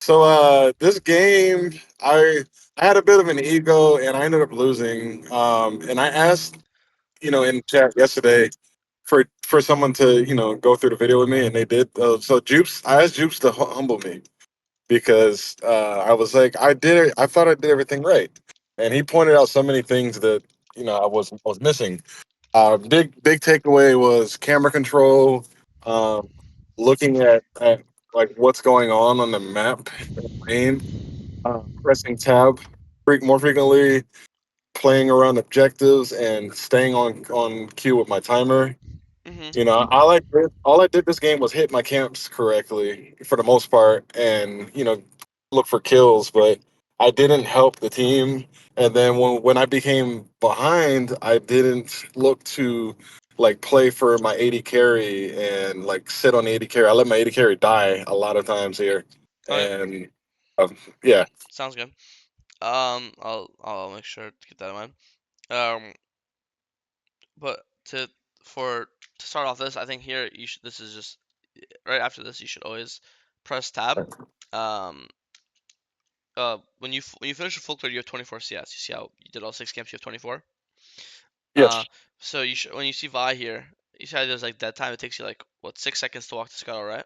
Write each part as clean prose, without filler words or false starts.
This game, I had a bit of an ego and I ended up losing. And I asked, in chat yesterday for someone to, go through the video with me, and they did. So Jupes, I asked Jupes to humble me because I was like, I thought I did everything right, and he pointed out so many things that I was missing. Big takeaway was camera control, um, looking at like what's going on the map in the lane, pressing tab more frequently, playing around objectives, and staying on cue with my timer. Hmm. All I did this game was hit my camps correctly for the most part, and look for kills, but I didn't help the team. And then when I became behind, I didn't look to like play for my 80 carry and like sit on the 80 carry. I let my 80 carry die a lot of times here, Okay, and yeah, sounds good. I'll make sure to keep that in mind. Um, but for to start off this, I think here you should. This is just right after this. You should always press tab. Um, when you finish a full clear, you have 24 CS. You see how you did all 6 camps, you have 24. Uh, yes, so when you see Vi here, you see how there's like that time it takes you like what 6 seconds to walk the scuttle, right?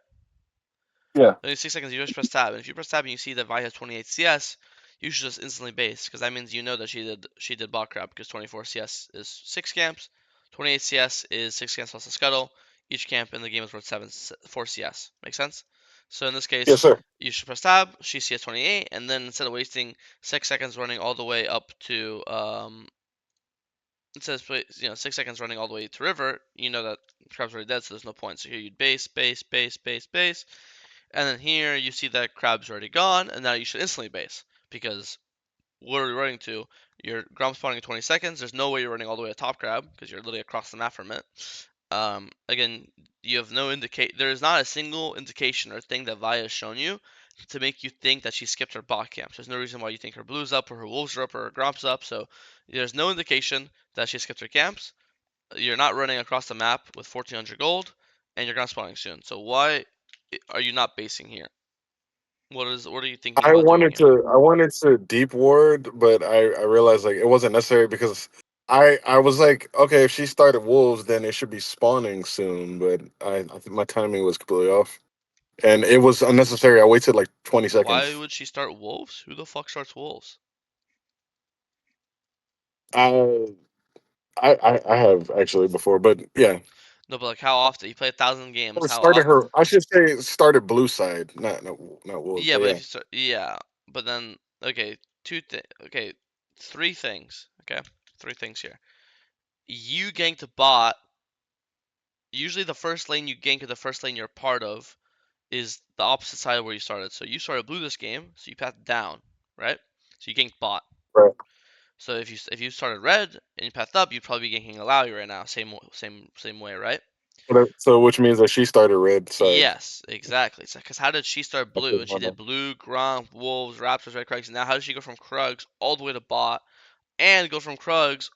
yeah, Only 6 seconds. You just press tab, and if you press tab and you see that Vi has 28 CS, you should just instantly base because that means you know that she did bot crap because 24 CS is 6 camps, 28 CS is 6 camps plus a scuttle. Each camp in the game is worth 4 CS. Make sense? So in this yes, case, sir. you should press tab. She CS 28, and then instead of wasting 6 seconds running all the way up to it says 6 seconds running all the way to river, you know that crab's already dead, so there's no point. So here you'd base, base, base, base, base, and then here you see that crab's already gone, and now you should instantly base because what are we running to? You're ground spawning in 20 seconds. There's no way you're running all the way to top crab because you're literally across the map from it. Again, you have no indicate. There is not a single indication or thing that Vi has shown you to make you think that she skipped her bot camp. There's no reason why you think her blue's up or her wolves are up or her gromp's up. So there's no indication that she skipped her camps. You're not running across the map with 1400 gold, and you're ground spawning soon. So why are you not basing here? What are you thinking about doing here? I wanted to deep ward, but I realized like it wasn't necessary because I was like, okay, if she started wolves, then it should be spawning soon. But I think my timing was completely off, and it was unnecessary. I waited like 20 Why seconds. would she start wolves? Who the fuck starts wolves? I I have actually before, but yeah, No, but like how often? You play 1,000 games. I How started often? her. I should say started blue side, not wolves, Yeah, but but if yeah, you start, yeah, but then okay, okay, three things. Okay, three things here. You ganked a bot. Usually, the first lane you gank or the first lane you're part of is the opposite side of where you started. So you started blue this game, so you pathed down, right? So you ganked bot. right. So if you started red and you pathed up, you'd probably be ganking Alawi right now. Same way, right? So which means that she started red side. Yes, exactly. So, because how did she start That's blue? just And she one. did blue, Gromp, Wolves, Raptors, Red Krugs. And now how did she go from Krugs all the way to bot and go from Krugs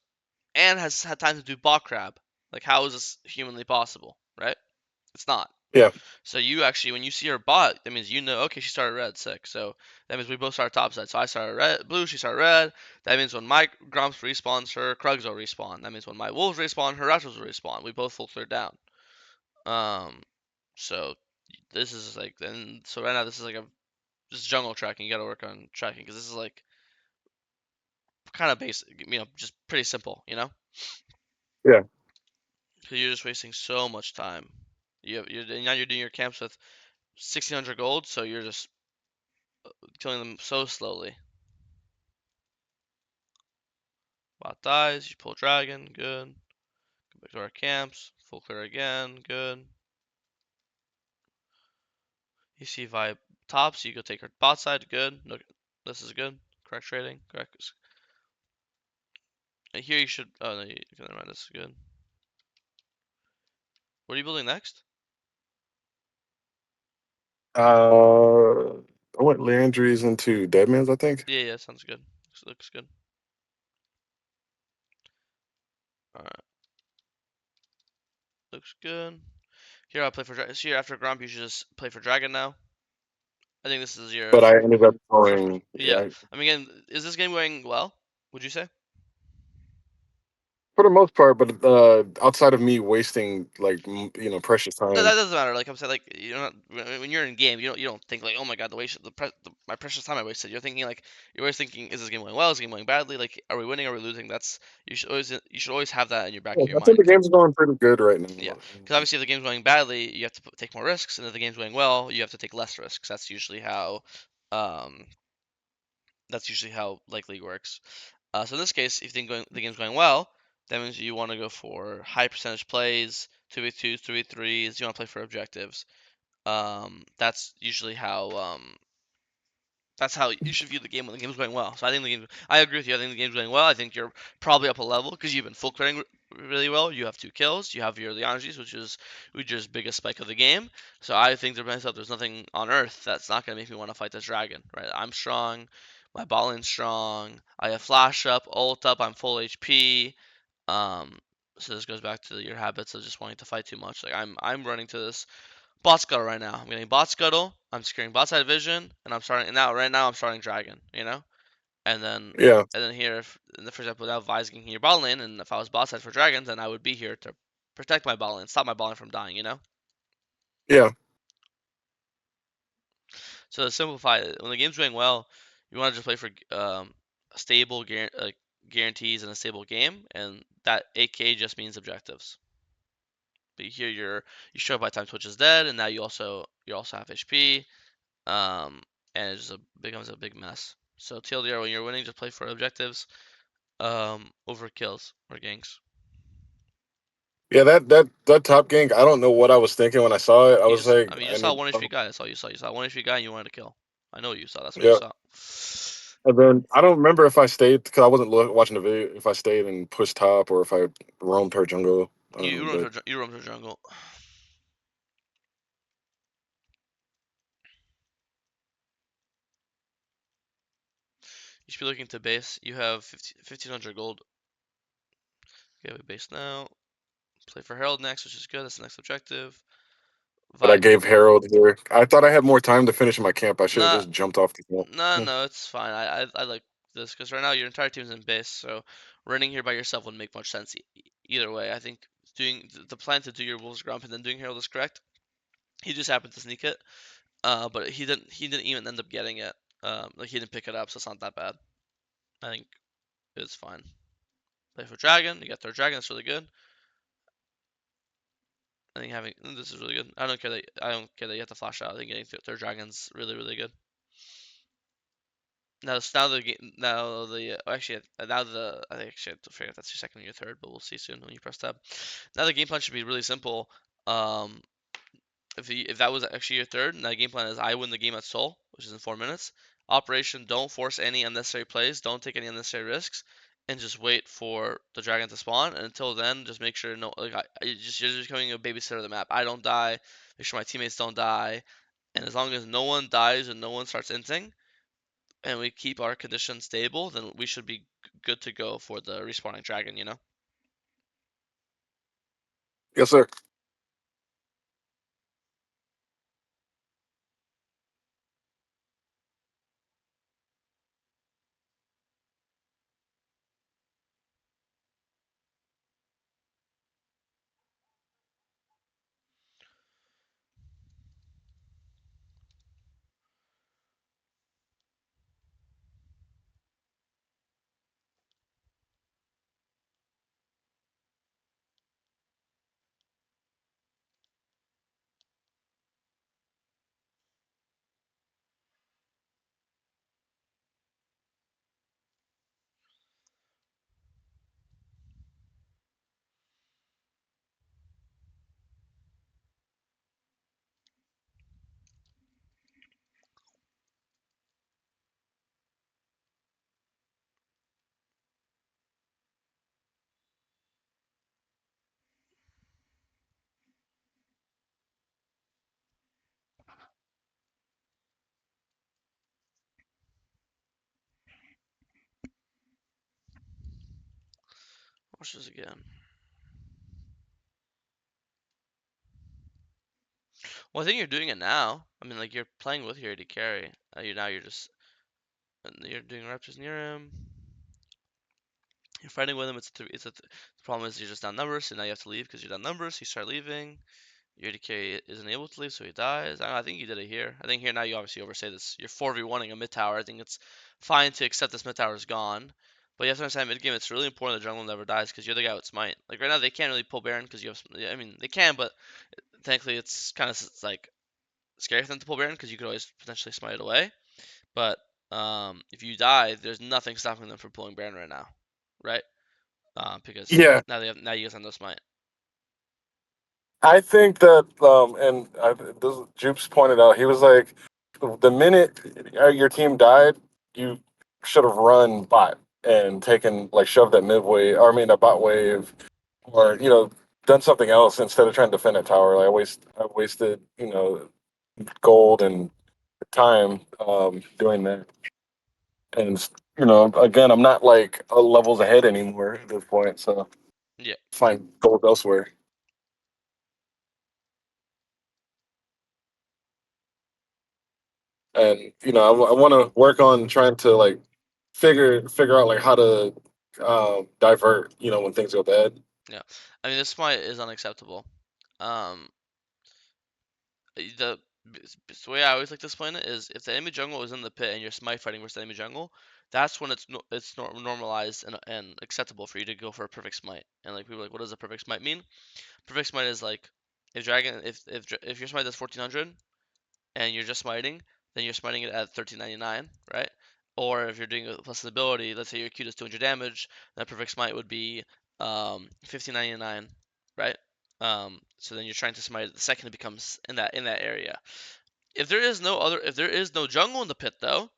and has had time to do bot crab? Like, how is this humanly possible, right? It's not. Yeah, So you actually, when you see her bot, that means you know, okay, she started red, sick. So that means we both started top side. So I started red, blue, she started red. That means when my Gromps respawns, her Krugs will respawn. That means when my Wolves respawn, her Raptors will respawn. We both full clear down. Um, so this is like, and so right now this is like a just jungle tracking. You got to work on tracking because this is like kind of basic, just pretty simple, yeah. because you're just wasting so much time. Now you're doing your camps with 1,600 gold, so you're just killing them so slowly. Bot dies, you pull dragon, good. Go back to our camps, full clear again, good. You see Vi tops, you go take her bot side, good. No, this is good. Correct trading, correct. And here you should. Oh no, never mind. This is good. What are you building next? I went Landry's into Deadman's, I think. Yeah, yeah, sounds good. Looks good. All right, looks good. Here I'll play for. Here after Grump, you should just play for Dragon now. I think this is your but I ended up going. yeah. Yeah, I mean, again, is this game going well? Would you say? for the most part. But outside of me wasting like precious No, time. that doesn't matter. Like I'm saying, like you're not when you're in game, you don't think like, oh my god, my precious time I wasted. You're thinking like you're always thinking, is this game going well? Is this game going badly? Like, are we winning? Are we losing? That's you should always have that in your back Yeah, of your I think the mind. game's going pretty good right Yeah, now. because obviously if the game's going badly, you have to take more risks, and if the game's going well, you have to take less risks. Um, that's usually how like league works. So in this case, if the game's going well, that means you want to go for high percentage plays, 2v2s, 3v3s. You want to play for objectives. That's usually how you should view the game when the game's going well. So I think the game. I agree with you. I think the game's going well. I think you're probably up a level because you've been full critting really well. You have 2 kills. You have your Lianjis, which is biggest spike of the game. So I think to myself, there's nothing on earth that's not gonna make me want to fight this dragon. Right? I'm strong. My balling's strong. I have flash up, ult up. I'm full HP. Um, so this goes back to your habits of just wanting to fight too much. Like I'm running to this bot scuttle right now. I'm getting bot scuttle. I'm securing bot side vision, and I'm starting. And now, right now, I'm starting dragon. And then Yeah, here, for example, without vising your bot lane, and if I was bot side for dragons, then I would be here to protect my bot lane, stop my bot lane from dying. yeah, So to simplify it, when the game's going well, you want to just play for stable guarantees in a stable game, and that 8K just means objectives. But here you show up by time Twitch is dead, and now you also have HP. um, and it just becomes a big mess. So TLDR, when you're winning, just play for objectives, over kills or ganks. yeah. That top gank. I don't know what I was thinking when I saw it. I was I like, mean, you I saw need. one HP guy. That's all you saw. You saw one HP guy, and you wanted to kill. I know what you saw. That's what you Yeah. saw. And then I don't remember if I stayed because I wasn't watching the video. If I stayed and pushed top or if I roamed her jungle. But You roam to jungle. You should be looking to base. You have 1,500 gold. Okay, we base now. Play for Herald next, which is good. That's the next objective. I Vi gave Harold here. I thought I had more time to finish my camp. I should have Nah, just jumped off the camp. no, no, it's fine. I like this because right now your entire team's in base, so running here by yourself wouldn't make much sense either way. I think doing the plan to do your Wolves Grump and then doing Herald is correct. He just happened to sneak it, but he didn't even end up getting it. Like he didn't pick it up, so it's not that bad. I think it's fine. Play for Dragon. You got third Dragon. That's really good. I think having this is really good. I don't care that you have to flash out. I think getting third Dragon's really really good. Now I actually have to figure if that's your second or your third, but we'll see soon when you press tab. Now the game plan should be really simple. Um, if that was actually your third, now the game plan is I win the game at Soul, which is in 4 minutes. Operation: don't force any unnecessary plays, don't take any unnecessary risks, and just wait for the dragon to spawn. And until then, just make sure no like you're just becoming a babysitter of the map. I don't die. Make sure my teammates don't die. And as long as no one dies and no one starts inting, and we keep our conditions stable, then we should be good to go for the respawning dragon. Yes, sir. Watch this again. Well, I think you're doing it now. I mean, like you're playing with your AD carry. You now you're just you're doing raptors near him. You're fighting with him. The problem is you're just down numbers, so now you have to leave because you're down numbers. You start leaving. Your AD carry isn't able to leave, so he dies. I think you did it here. I think here now you obviously overstay this. You're 4v1ing a mid tower. I think it's fine to accept this mid tower is gone. But you have to understand mid game, it's really important the jungle never dies because you're the guy with smite. Like right now, they can't really pull Baron because you have. I mean, they can, but technically it's kind of like scary for them to pull Baron because you could always potentially smite it away. But if you die, there's nothing stopping them from pulling Baron right now, right? Because Yeah, now you guys have no smite. I think that, and this Jupes pointed out, he was like, the minute your team died, you should have run bot and taken like shoved that mid wave, or I mean a bot wave, or done something else instead of trying to defend that tower. Like I wasted gold and time doing that, and again, I'm not like levels ahead anymore at this point, so Yeah, find gold elsewhere. And I want to work on trying to like figure out like how to divert when things go bad. yeah. I mean, this smite is unacceptable. Um, the the way I always like to explain it is if the enemy jungle is in the pit and you're smite fighting versus the enemy jungle, that's when normalized and acceptable for you to go for a perfect smite. And like people are like, what does a perfect smite mean? Perfect smite is like if your smite does 1400 and you're just smiting, then you're smiting it at 1399, right? Or if you're doing a plus ability, let's say your Q does 200 damage, then perfect smite would be 1599, right? So then you're trying to smite it the second it becomes in that area. If there is no jungle in the pit though,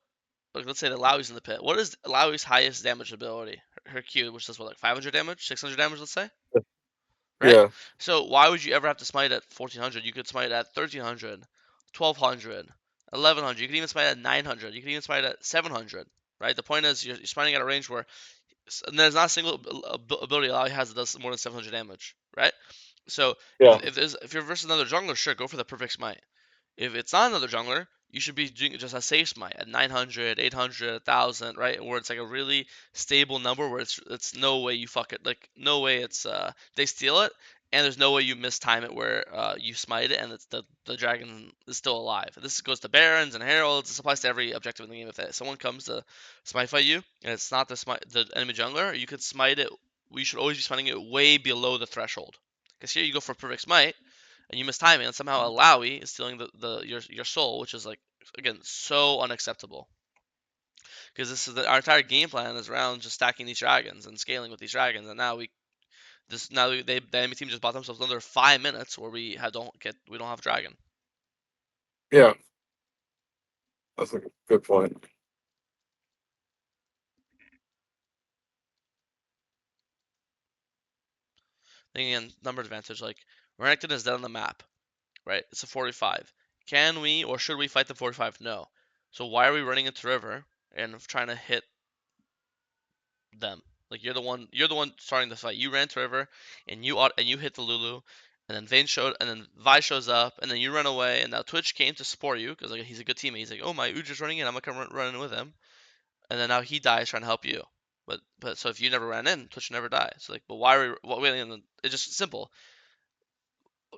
like let's say the Lowy's in the pit, what is Lowy's highest damage ability? Her Q, which does what, like 500 damage, 600 damage, let's say, right? Yeah, So why would you ever have to smite at 1400? You could smite at 1300, 1200, 1100. You could even smite at 900. You could even smite at 700, right? The point is you're smiting at a range where there's not a single ability Lowy has that does more than 700 damage, right? So yeah, if you're versus another jungler, sure, go for the perfect smite. If it's not another jungler, you should be doing just a safe smite at 900, 800, 1000, right? Where it's like a really stable number where it's no way you fuck it. Like no way it's they steal it and there's no way you mistime it where you smite it and it's the dragon is still alive. This goes to barons and heralds. This applies to every objective in the game. If someone comes to smite fight you and it's not the enemy jungler, you could smite it. We should always be smiting it way below the threshold. Because here you go for perfect smite, and you miss timing, and somehow Alawi is stealing your soul, which is like again so unacceptable. Because our entire game plan is around just stacking these dragons and scaling with these dragons, and the enemy team just bought themselves another 5 minutes where we don't have dragon. yeah. That's a good point. Thinking in number advantage, like Renekton is dead on the map, right? It's a 45. Can we or should we fight the 45? No. So why are we running into river and trying to hit them. Like you're the one starting the fight. You ran to river and you hit the Lulu, and then and then Vi shows up, and then you run away, and now Twitch came to support you because like he's a good teammate. He's like, oh my Udyr's running in, I'm gonna come running with him, and then now he dies trying to help you. But so if you never ran in, Twitch never dies. So like, but why are we? What? It's just simple.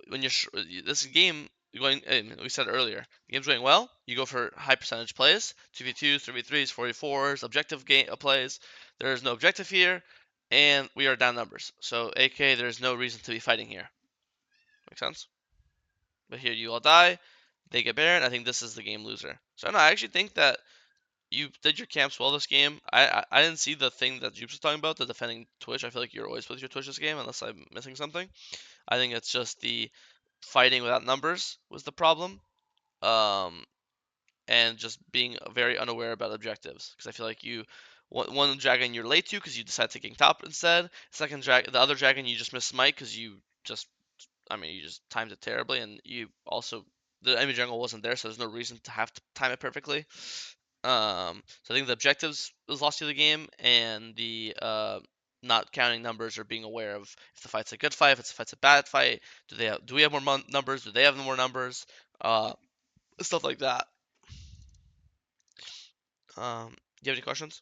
When this game going, we said earlier, the game's going well. You go for high percentage plays, 2v2s, 3v3s, 4v4s, objective game plays. There is no objective here, and we are down numbers. So, AK, there's no reason to be fighting here. Make sense? But here you all die. They get Baron. I think this is the game loser. So no, I actually think that you did your camps well this game. I didn't see the thing that Jupes was talking about, the defending Twitch. I feel like you're always with your Twitch this game, unless I'm missing something. I think it's just the fighting without numbers was the problem, um, and just being very unaware about objectives. Because I feel like one dragon you're late to because you decided to gank top instead. The other dragon you just missed smite because just, you just timed it terribly, and you also the enemy jungle wasn't there, so there's no reason to have to time it perfectly. So I think the objectives was lost to the game, and the not counting numbers or being aware of if the fight's a good fight, if the fight's a bad fight. Do we have more numbers? Do they have more numbers? uh, stuff like that. You have any questions?